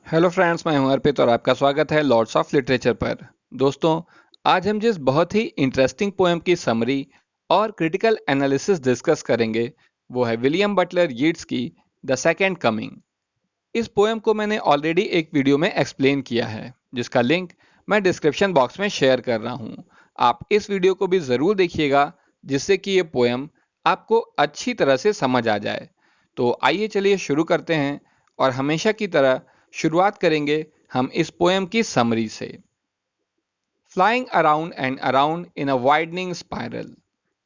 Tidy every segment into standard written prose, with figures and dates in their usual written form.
Hello friends, मैं हूं अर्पित और आपका स्वागत है लॉर्ड्स ऑफ लिटरेचर पर। दोस्तों, आज हम जिस बहुत ही इंटरेस्टिंग पोएम की समरी और क्रिटिकल एनालिसिस डिस्कस करेंगे वो है विलियम बटलर यीट्स की द सेकंड कमिंग। इस पोएम को मैंने ऑलरेडी एक वीडियो में एक्सप्लेन किया है, जिसका लिंक मैं डिस्क्रिप्शन बॉक्स में शेयर कर रहा हूं। आप इस वीडियो को भी ज़रूर देखिएगा, जिससे कि ये पोएम आपको अच्छी तरह से समझ आ जाए। तो आइए चलिए शुरू करते हैं, और हमेशा की तरह शुरुआत करेंगे हम इस पोएम की समरी से। Flying around and around in a widening spiral,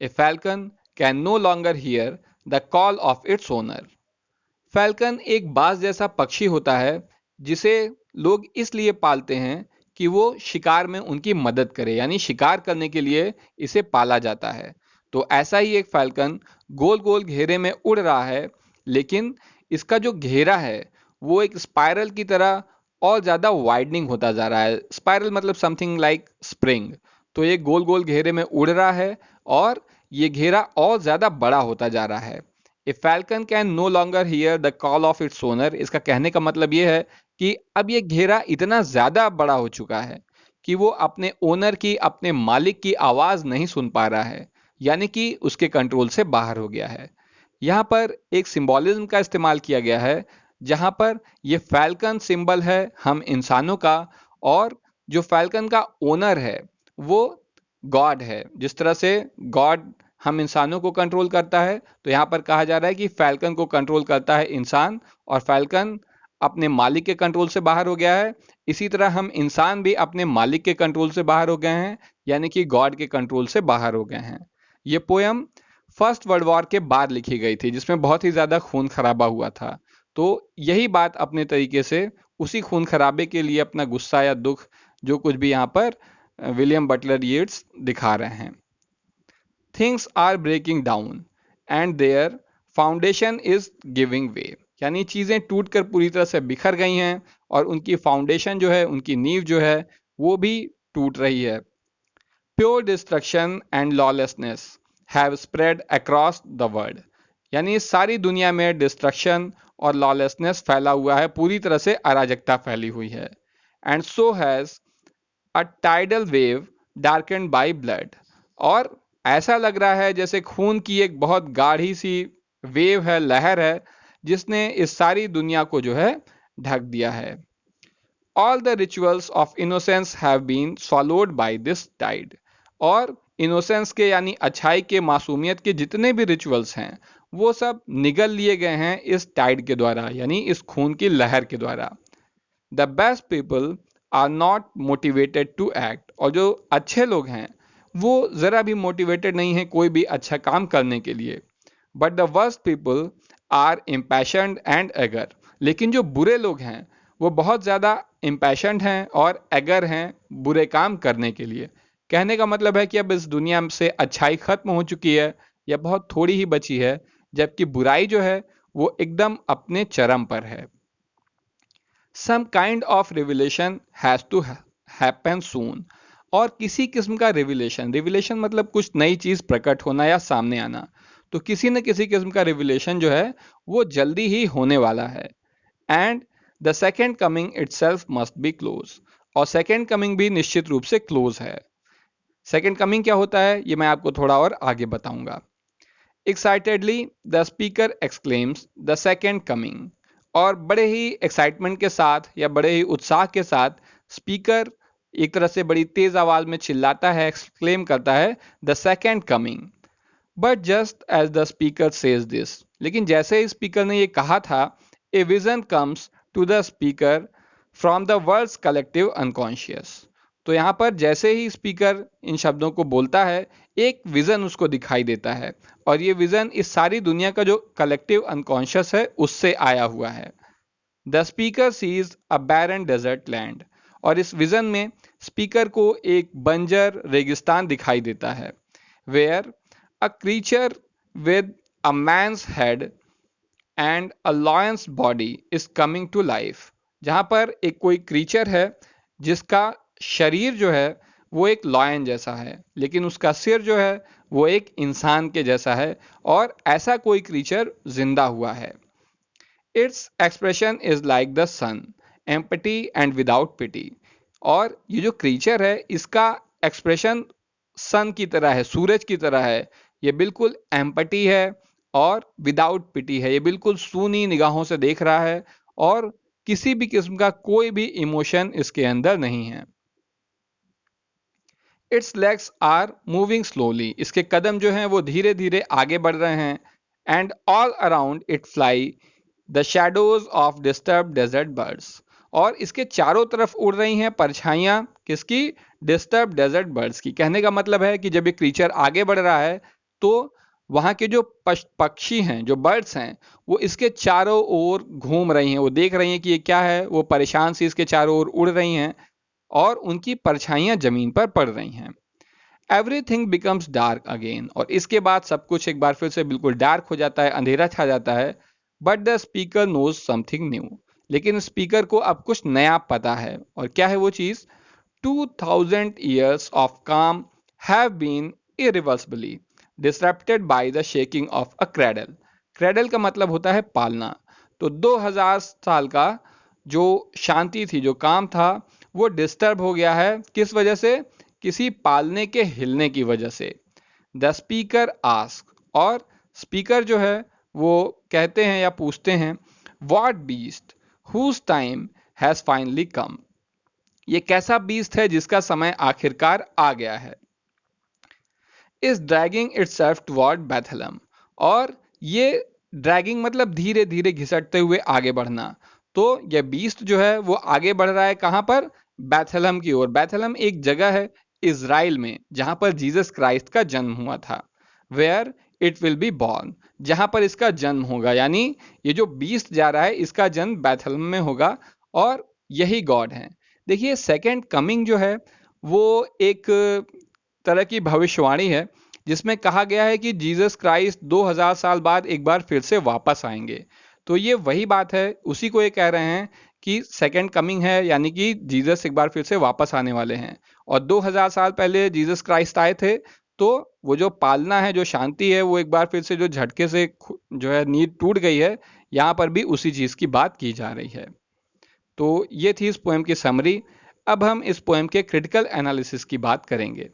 a falcon can no longer hear the call of its owner. Falcon एक बाज जैसा पक्षी होता है जिसे लोग इसलिए पालते हैं कि वो शिकार में उनकी मदद करे, यानी शिकार करने के लिए इसे पाला जाता है। तो ऐसा ही एक फैल्कन गोल गोल घेरे में उड़ रहा है, लेकिन इसका जो घेरा है वो एक स्पाइरल की तरह और ज़्यादा वाइडनिंग होता जा रहा है। स्पाइरल मतलब समथिंग लाइक स्प्रिंग। तो ये गोल गोल घेरे में उड़ रहा है और ये घेरा और ज़्यादा बड़ा होता जा रहा है। A falcon can no longer hear the call of its owner. इसका कहने का मतलब यह है कि अब ये घेरा इतना ज्यादा बड़ा हो चुका है कि वो अपने ओनर की, अपने मालिक की आवाज नहीं सुन पा रहा है, यानी कि उसके कंट्रोल से बाहर हो गया है। यहाँ पर एक सिंबॉलिज्म का इस्तेमाल किया गया है, जहाँ पर ये फैल्कन सिंबल है हम इंसानों का, और जो फैल्कन का ओनर है वो गॉड है। जिस तरह से गॉड हम इंसानों को कंट्रोल करता है, तो यहाँ पर कहा जा रहा है कि फैल्कन को कंट्रोल करता है इंसान, और फैल्कन अपने मालिक के कंट्रोल से बाहर हो गया है। इसी तरह हम इंसान भी अपने मालिक के कंट्रोल से बाहर हो गए हैं, यानी कि गॉड के कंट्रोल से बाहर हो गए हैं। ये पोयम फर्स्ट वर्ल्ड वॉर के बाद लिखी गई थी, जिसमें बहुत ही ज्यादा खून खराबा हुआ था। तो यही बात अपने तरीके से उसी खून खराबे के लिए अपना गुस्सा या दुख, जो कुछ भी यहाँ पर विलियम बटलर यीट्स दिखा रहे हैं। Things are breaking down and their foundation is giving way, यानी चीजें टूटकर पूरी तरह से बिखर गई हैं और उनकी फाउंडेशन जो है, उनकी नींव जो है, वो भी टूट रही है। Pure destruction and lawlessness have spread across the world, यानी सारी दुनिया में डिस्ट्रक्शन और लॉलेसनेस फैला हुआ है, पूरी तरह से अराजकता फैली हुई है। And so has a tidal wave darkened by blood, और ऐसा लग रहा है जैसे खून की एक बहुत गाढ़ी सी वेव है, लहर है, जिसने इस सारी दुनिया को जो है ढक दिया है। All the rituals of innocence have been swallowed by this tide, और इनोसेंस के यानी अच्छाई के, मासूमियत के जितने भी रिचुअल्स हैं वो सब निगल लिए गए हैं इस टाइड के द्वारा, यानी इस खून की लहर के द्वारा। The best people are not motivated to act, और जो अच्छे लोग हैं वो जरा भी मोटिवेटेड नहीं है कोई भी अच्छा काम करने के लिए। But the worst people are impassioned and eager, लेकिन जो बुरे लोग हैं वो बहुत ज़्यादा इम्पैशन्ड हैं और एगर हैं बुरे काम करने के लिए। कहने का मतलब है कि अब इस दुनिया से अच्छाई खत्म हो चुकी है या बहुत थोड़ी ही बची है, जबकि बुराई जो है वो एकदम अपने चरम पर है। Some kind of revelation has to happen soon, और किसी किस्म का रिविलेशन, रिविलेशन मतलब कुछ नई चीज प्रकट होना या सामने आना, तो किसी न किसी किस्म का रिविलेशन जो है वो जल्दी ही होने वाला है। And the second coming itself must be close, और सेकेंड कमिंग भी निश्चित रूप से क्लोज है। सेकेंड कमिंग क्या होता है ये मैं आपको थोड़ा और आगे बताऊंगा। Excitedly the speaker exclaims the second coming, और बड़े ही एक्साइटमेंट के साथ या बड़े ही उत्साह के साथ स्पीकर एक तरह से बड़ी तेज आवाज में चिल्लाता है, एक्सक्लेम करता है the second coming. But just as the speaker says this, लेकिन जैसे ही स्पीकर ने ये कहा था, a vision comes to the speaker from the world's collective unconscious. तो यहाँ पर जैसे ही स्पीकर इन शब्दों को बोलता है, एक विजन उसको दिखाई देता है, और ये विजन इस सारी दुनिया का जो कलेक्टिव अनकॉन्शियस है उससे आया हुआ है। The speaker sees a barren desert land, और इस विजन में स्पीकर को एक बंजर रेगिस्तान दिखाई देता है। Where a creature with a man's head and a lion's body is coming to life, जहां पर एक कोई क्रीचर है जिसका शरीर जो है वो एक लॉयन जैसा है, लेकिन उसका सिर जो है वो एक इंसान के जैसा है, और ऐसा कोई क्रीचर जिंदा हुआ है। Its expression is like the sun empty and without pity. और ये जो क्रीचर है इसका एक्सप्रेशन सन की तरह है, सूरज की तरह है। ये बिल्कुल एम्पटी है और विदाउट पिटी है। ये बिल्कुल सूनी निगाहों से देख रहा है और किसी भी किस्म का कोई भी इमोशन इसके अंदर नहीं है। Its legs are moving slowly, इसके कदम जो हैं वो धीरे धीरे आगे बढ़ रहे हैं। And all around it fly the shadows of disturb desert birds, और इसके चारों तरफ उड़ रही हैं परछाइयां किसकी? डिस्टर्ब डेजर्ट बर्ड्स की। कहने का मतलब है कि जब ये क्रीचर आगे बढ़ रहा है तो वहां के जो पक्षी हैं, जो बर्ड्स हैं, वो इसके चारों ओर घूम रही हैं। वो देख रही हैं कि ये क्या है, वो परेशान सी इसके चारों ओर उड़ रही हैं और उनकी परछाइयां जमीन पर पड़ रही हैं। एवरीथिंग बिकम्स डार्क अगेन, और इसके बाद सब कुछ एक बार फिर से बिल्कुल डार्क हो जाता है, अंधेरा छा जाता है। But the speaker knows something new, लेकिन स्पीकर को अब कुछ नया पता है। और क्या है वो चीज? 2000 years of calm have been irreversibly disrupted by the shaking of a cradle. Cradle का मतलब होता है पालना। तो 2000 साल का जो शांति थी, जो काम था, वो डिस्टर्ब हो गया है। किस वजह से? किसी पालने के हिलने की वजह से। द स्पीकर आस्क, और स्पीकर जो है वो कहते हैं या पूछते हैं, what beast whose time has finally come, ये कैसा बीस्ट है जिसका समय आखिरकार आ गया है। इज ड्रैगिंग इटसेल्फ टुवर्ड बैथलम, और ये ड्रैगिंग मतलब धीरे धीरे घिसटते हुए आगे बढ़ना। तो यह बीस्ट जो है वो आगे बढ़ रहा है कहां पर? बैथलम की ओर। बैथलम एक जगह है इज़राइल में जहां पर जीसस क्राइस्ट का जन्म हुआ था। Where it will be born, जहां पर इसका जन्म होगा। यानी ये जो बीस्ट जा रहा है इसका जन्म बैथलम में होगा और यही गॉड है। देखिए, सेकेंड कमिंग जो है वो एक तरह की भविष्यवाणी है जिसमें कहा गया है कि जीसस क्राइस्ट 2000 साल बाद एक बार फिर से वापस आएंगे। तो ये वही बात है, उसी को ये कह रहे हैं कि सेकेंड कमिंग है, यानी कि जीसस एक बार फिर से वापस आने वाले हैं। और 2000 साल पहले जीसस क्राइस्ट आए थे, तो वो जो पालना है, जो शांति है, वो एक बार फिर से जो झटके से जो है नींव टूट गई है, यहाँ पर भी उसी चीज की बात की जा रही है। तो ये थी इस पोएम की समरी। अब हम इस पोएम के क्रिटिकल एनालिसिस की बात करेंगे।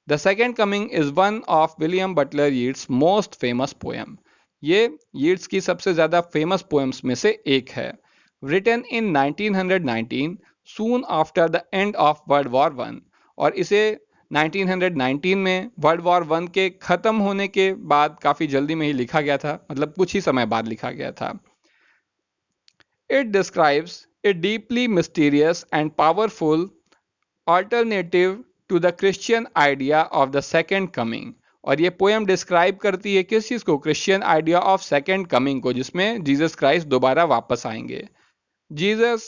The second coming is one of William Butler Yeats most famous poem. ये यीट्स की सबसे ज्यादा फेमस पोएम्स में से एक है। Written in 1919 soon after the end of World War One, और इसे 1919 में वर्ल्ड वॉर वन के खत्म होने के बाद काफी जल्दी में ही लिखा गया था, मतलब कुछ ही समय बाद लिखा गया था। It describes a deeply mysterious and powerful alternative to the Christian idea of the second coming। और ये पोएम डिस्क्राइब करती है किस चीज को? Christian idea of second coming को, जिसमें जीसस क्राइस्ट दोबारा वापस आएंगे। Jesus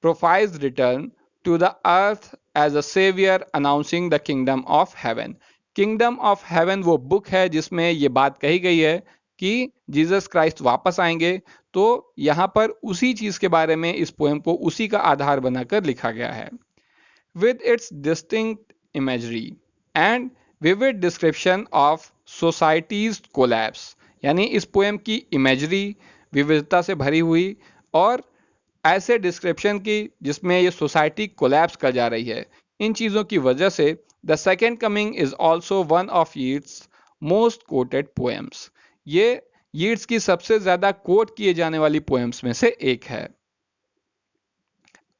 prophesies return to the earth as a saviour announcing the kingdom of heaven. Kingdom of heaven वो बुक है जिसमें ये बात कही गई है कि जीसस क्राइस्ट वापस आएंगे। तो यहां पर उसी चीज के बारे में इस पोएम को उसी का आधार बनाकर लिखा गया है। With its distinct imagery and vivid description of societies collapse, यानी इस पोएम की इमेजरी विविधता से भरी हुई और ऐसे डिस्क्रिप्शन की जिसमें ये सोसाइटी कोलैप्स कर जा रही है, इन चीजों की वजह से the second coming is also one of Yeats most coated poems. ये यीट्स की सबसे ज्यादा कोट किए जाने वाली पोएम्स में से एक है।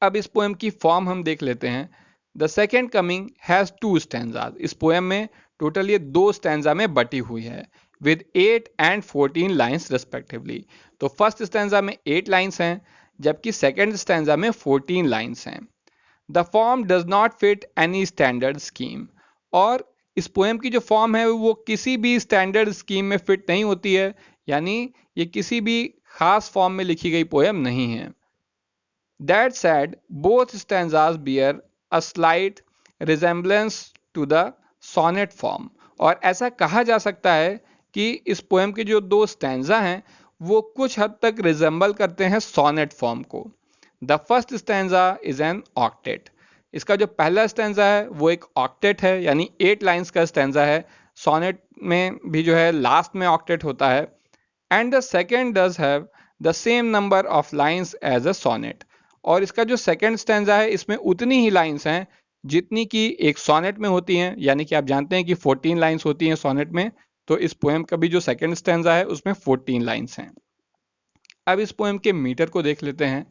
अब इस पोएम की फॉर्म हम देख लेते हैं। The second coming has two stanzas. इस पोएम में टोटल ये 2 स्टैंजा में बटी हुई है विद 8 एंड 14 लाइन्स रिस्पेक्टिवली। तो फर्स्ट स्टैंजा में 8 लाइन्स हैं जबकि सेकेंड स्टैंजा में 14 लाइन्स हैं। The form does not fit any standard scheme, और इस पोएम की जो फॉर्म है वो किसी भी स्टैंडर्ड स्कीम में फिट नहीं होती है, यानी ये किसी भी खास फॉर्म में लिखी गई पोएम नहीं है। That said, both stanzas bear a slight resemblance to the sonnet form। और ऐसा कहा जा सकता है कि इस पोएम के जो 2 स्टैंजा हैं वो कुछ हद तक रिजेंबल करते हैं सोनेट फॉर्म को। The first stanza is an octet. इसका जो पहला स्टैंजा है वो एक ऑक्टेट है, यानी 8 लाइन्स का स्टैंजा है। सोनेट में भी जो है लास्ट में ऑक्टेट होता है। And the second does have the same number of lines as a sonnet. और इसका जो सेकंड स्टैंजा है इसमें उतनी ही लाइंस हैं जितनी कि एक सोनेट में होती हैं, यानी कि आप जानते हैं कि 14 लाइंस होती हैं सोनेट में। तो इस पोएम का भी जो सेकंड स्टैंजा है उसमें 14 लाइंस हैं। अब इस पोएम के मीटर को देख लेते हैं।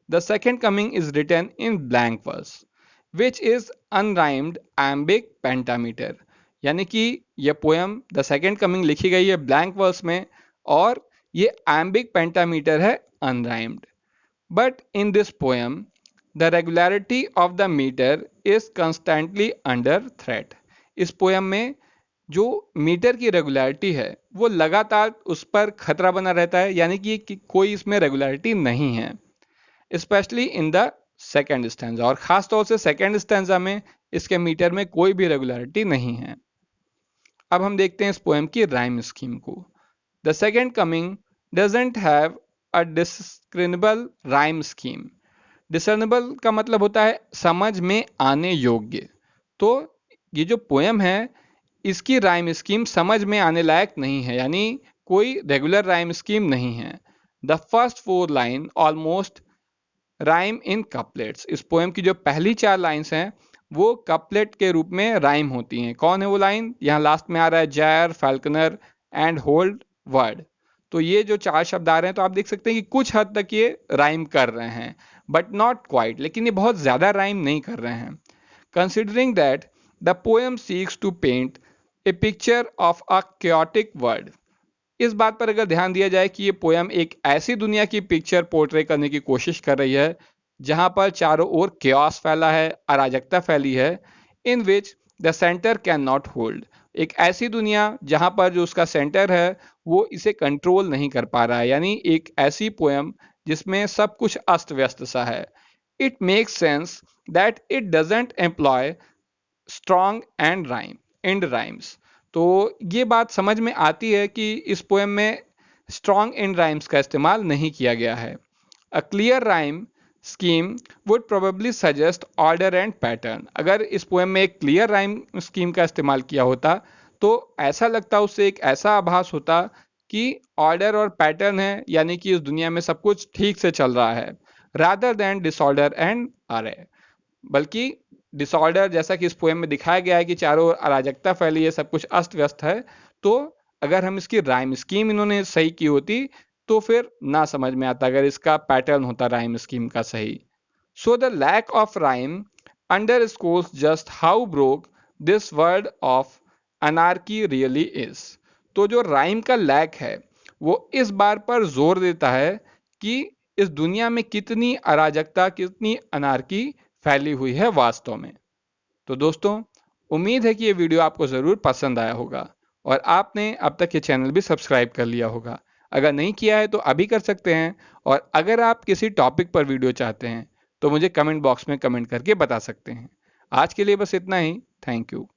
The second coming is written in blank verse which is unrhymed iambic pentameter, यानी कि यह पोएम द सेकेंड कमिंग लिखी गई है ब्लैंक वर्स में और ये एम्बिक पेंटामीटर है, unrhymed. But in this poem the regularity of the metre is constantly under threat. इस पोएम में जो मीटर की रेगुलरिटी है वो लगातार उस पर खतरा बना रहता है, यानी कि कोई इसमें रेगुलरिटी नहीं है, specially in the second stanza, और खास तौर से सेकेंड स्टैंजा में इसके मीटर में कोई भी रेगुलरिटी नहीं है। अब हम देखते हैं इस पोएम की राइम स्कीम को। The second coming doesn't have a discernible rhyme scheme. Discernible का मतलब होता है समझ में आने योग्य। तो ये जो पोएम है इसकी राइम स्कीम समझ में आने लायक नहीं है, यानी कोई रेगुलर राइम स्कीम नहीं है। The first 4 line almost rhyme in couplets. इस पोएम की जो पहली 4 लाइंस हैं वो कपलेट के रूप में राइम होती हैं। कौन है वो लाइन? यहाँ लास्ट में आ रहा है जैर, फैल्कनर एंड होल्ड वर्ड। तो ये जो 4 शब्द आ रहे हैं तो आप देख सकते हैं कि कुछ हद तक ये राइम कर रहे हैं, बट नॉट क्वाइट, लेकिन ये बहुत ज्यादा राइम नहीं कर रहे हैं। Considering that the poem seeks to paint a picture of a chaotic world. इस बात पर अगर ध्यान दिया जाए कि ये पोयम एक ऐसी दुनिया की पिक्चर पोर्ट्रे करने की कोशिश कर रही है जहां पर चारों ओर क्योस फैला है, अराजकता फैली है, in which the centre can not hold. एक ऐसी दुनिया जहां पर जो उसका सेंटर है वो इसे कंट्रोल नहीं कर पा रहा है, यानी एक ऐसी पोयम जिसमें सब कुछ अस्त व्यस्त सा है। It makes sense that it doesn't employ strong end rhymes. तो ये बात समझ में आती है कि इस पोएम में स्ट्रॉन्ग एंड राइम्स का इस्तेमाल नहीं किया गया है। A clear rhyme scheme would probably suggest order and pattern. अगर इस पोएम में एक क्लियर राइम स्कीम का इस्तेमाल किया होता तो ऐसा लगता, उससे एक ऐसा आभास होता कि ऑर्डर और पैटर्न है, यानी कि इस दुनिया में सब कुछ ठीक से चल रहा है, रादर देन डिसऑर्डर एंड अरे। बल्कि डिसऑर्डर, जैसा कि इस पोएम में दिखाया गया है कि चारों ओर अराजकता फैली है, सब कुछ अस्त व्यस्त है, तो अगर हम इसकी राइम स्कीम इन्होंने सही की होती तो फिर ना समझ में आता अगर इसका पैटर्न होता राइम स्कीम का सही। So the lack of rhyme underscores just how broke this world of anarchy really is. तो जो राइम का लैक है वो इस बार पर जोर देता है कि इस दुनिया में कितनी अराजकता, कितनी अनार्की फैली हुई है वास्तव में। तो दोस्तों, उम्मीद है कि ये वीडियो आपको ज़रूर पसंद आया होगा और आपने अब तक ये चैनल भी सब्सक्राइब कर लिया होगा। अगर नहीं किया है तो अभी कर सकते हैं, और अगर आप किसी टॉपिक पर वीडियो चाहते हैं तो मुझे कमेंट बॉक्स में कमेंट करके बता सकते हैं। आज के लिए बस इतना ही। Thank you.